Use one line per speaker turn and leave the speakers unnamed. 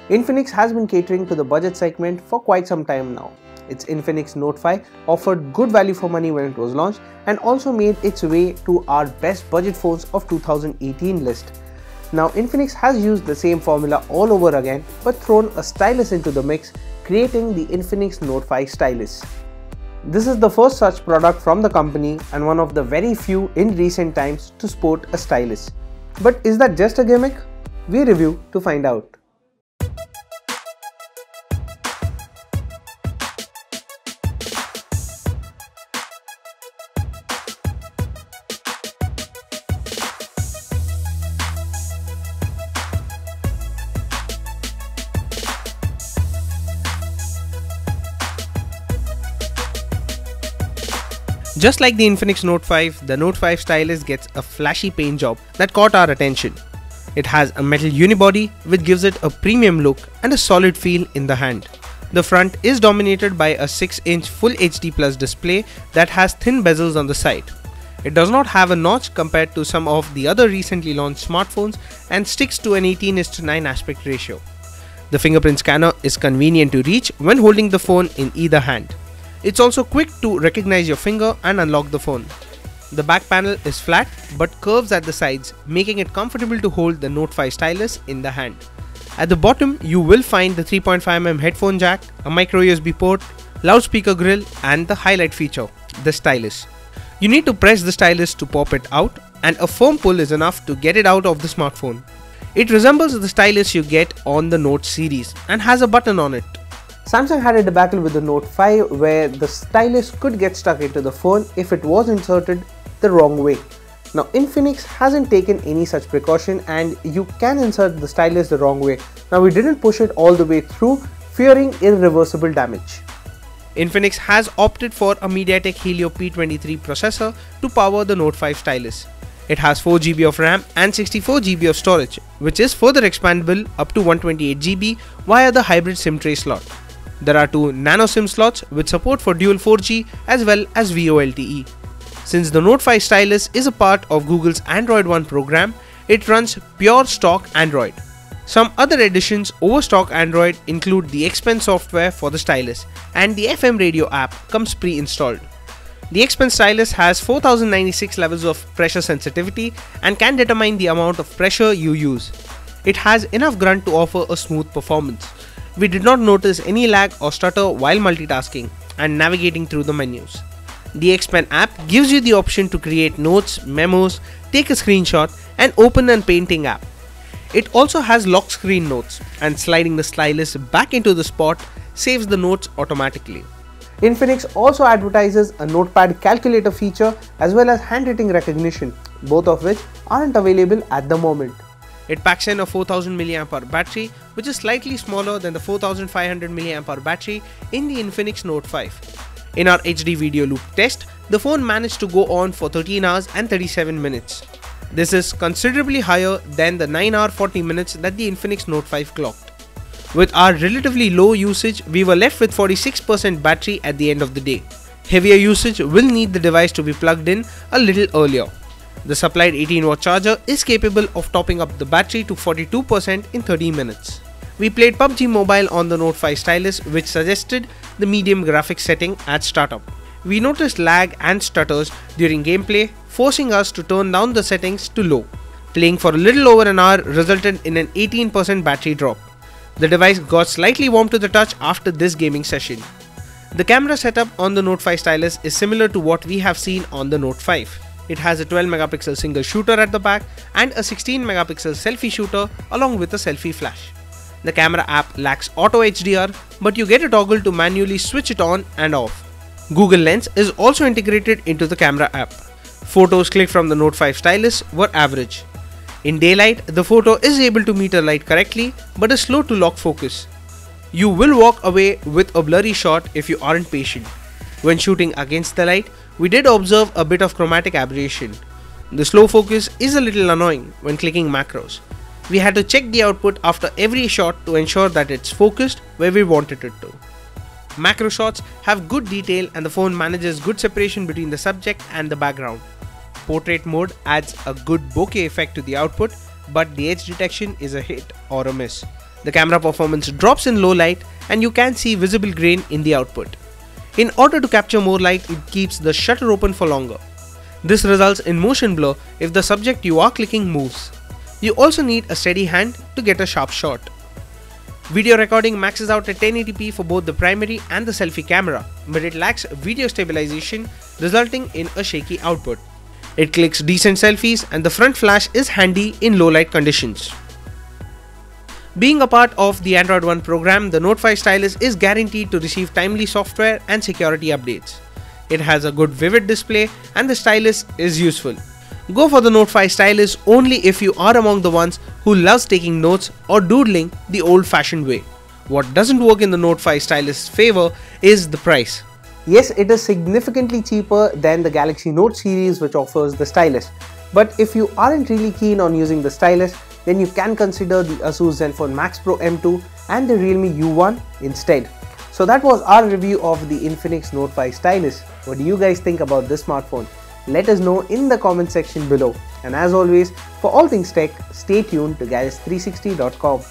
Infinix has been catering to the budget segment for quite some time now. Its Infinix Note 5 offered good value for money when it was launched and also made its way to our best budget phones of 2018 list. Now Infinix has used the same formula all over again but thrown a stylus into the mix, creating the Infinix Note 5 Stylus. This is the first such product from the company and one of the very few in recent times to sport a stylus. But is that just a gimmick? We review to find out.
Just like the Infinix Note 5, the Note 5 Stylus gets a flashy paint job that caught our attention. It has a metal unibody which gives it a premium look and a solid feel in the hand. The front is dominated by a 6-inch Full HD Plus display that has thin bezels on the side. It does not have a notch compared to some of the other recently launched smartphones and sticks to an 18:9 aspect ratio. The fingerprint scanner is convenient to reach when holding the phone in either hand. It's also quick to recognize your finger and unlock the phone. The back panel is flat but curves at the sides, making it comfortable to hold the Note 5 Stylus in the hand. At the bottom, you will find the 3.5mm headphone jack, a micro USB port, loudspeaker grill and the highlight feature, the stylus. You need to press the stylus to pop it out, and a firm pull is enough to get it out of the smartphone. It resembles the stylus you get on the Note series and has a button on it.
Samsung had a debacle with the Note 5 where the stylus could get stuck into the phone if it was inserted the wrong way. Now Infinix hasn't taken any such precaution and you can insert the stylus the wrong way. Now we didn't push it all the way through, fearing irreversible damage.
Infinix has opted for a MediaTek Helio P23 processor to power the Note 5 Stylus. It has 4GB of RAM and 64GB of storage, which is further expandable up to 128GB via the hybrid SIM tray slot. There are two nano SIM slots with support for dual 4G as well as VoLTE. Since the Note 5 Stylus is a part of Google's Android One program, it runs pure stock Android. Some other additions over stock Android include the Xpen software for the stylus, and the FM radio app comes pre-installed. The Xpen stylus has 4096 levels of pressure sensitivity and can determine the amount of pressure you use. It has enough grunt to offer a smooth performance. We did not notice any lag or stutter while multitasking and navigating through the menus. The Xpen app gives you the option to create notes, memos, take a screenshot and open a painting app. It also has lock screen notes, and sliding the stylus back into the spot saves the notes automatically.
Infinix also advertises a notepad calculator feature as well as handwriting recognition, both of which aren't available at the moment.
It packs in a 4000 mAh battery, which is slightly smaller than the 4500 mAh battery in the Infinix Note 5. In our HD video loop test, the phone managed to go on for 13 hours and 37 minutes. This is considerably higher than the 9 hour 40 minutes that the Infinix Note 5 clocked. With our relatively low usage, we were left with 46% battery at the end of the day. Heavier usage will need the device to be plugged in a little earlier. The supplied 18-watt charger is capable of topping up the battery to 42% in 30 minutes. We played PUBG Mobile on the Note 5 Stylus, which suggested the medium graphics setting at startup. We noticed lag and stutters during gameplay, forcing us to turn down the settings to low. Playing for a little over an hour resulted in an 18% battery drop. The device got slightly warm to the touch after this gaming session. The camera setup on the Note 5 Stylus is similar to what we have seen on the Note 5. It has a 12MP single shooter at the back and a 16MP selfie shooter along with a selfie flash. The camera app lacks auto HDR, but you get a toggle to manually switch it on and off. Google Lens is also integrated into the camera app. Photos clicked from the Note 5 Stylus were average. In daylight, the photo is able to meter light correctly but is slow to lock focus. You will walk away with a blurry shot if you aren't patient. When shooting against the light, we did observe a bit of chromatic aberration. The slow focus is a little annoying when clicking macros. We had to check the output after every shot to ensure that it's focused where we wanted it to. Macro shots have good detail and the phone manages good separation between the subject and the background. Portrait mode adds a good bokeh effect to the output, but the edge detection is a hit or a miss. The camera performance drops in low light and you can see visible grain in the output. In order to capture more light, it keeps the shutter open for longer. This results in motion blur if the subject you are clicking moves. You also need a steady hand to get a sharp shot. Video recording maxes out at 1080p for both the primary and the selfie camera, but it lacks video stabilization, resulting in a shaky output. It clicks decent selfies and the front flash is handy in low light conditions. Being a part of the Android One program, the Note 5 Stylus is guaranteed to receive timely software and security updates. It has a good vivid display and the stylus is useful. Go for the Note 5 Stylus only if you are among the ones who loves taking notes or doodling the old-fashioned way. What doesn't work in the Note 5 Stylus' favor is the price.
Yes, it is significantly cheaper than the Galaxy Note series which offers the stylus. But if you aren't really keen on using the stylus, then you can consider the Asus Zenfone Max Pro M2 and the Realme U1 instead. So that was our review of the Infinix Note 5 Stylus. What do you guys think about this smartphone? Let us know in the comment section below. And as always, for all things tech, stay tuned to gadgets360.com.